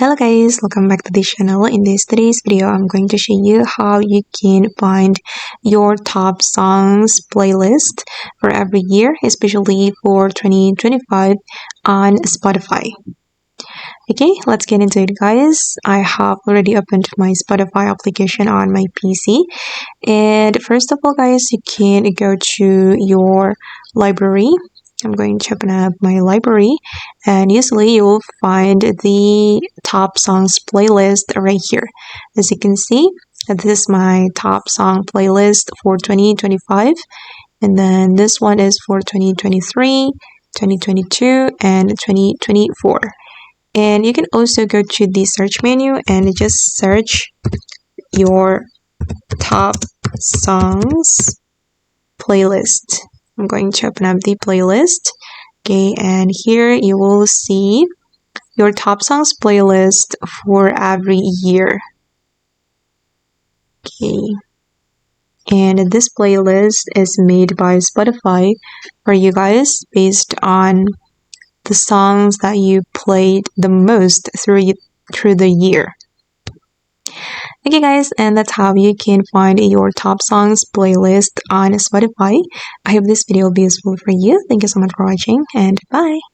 Hello guys, welcome back to the channel. In today's video, I'm going to show you how you can find your top songs playlist for every year, especially for 2025 on Spotify. Okay, let's get into it guys. I have already opened my Spotify application on my PC. And first of all guys, you can go to your library. I'm going to open up my library, and usually you will find the top songs playlist right here. As you can see, this is my top song playlist for 2025, and then this one is for 2023, 2022, and 2024. And you can also go to the search menu and just search your top songs playlist. I'm going to open up the playlist. Okay, and here you will see your top songs playlist for every year. Okay, and this playlist is made by Spotify for you guys based on the songs that you played the most through the year. Okay guys, and that's how you can find your top songs playlist on Spotify. I hope this video will be useful for you. Thank you so much for watching, and bye!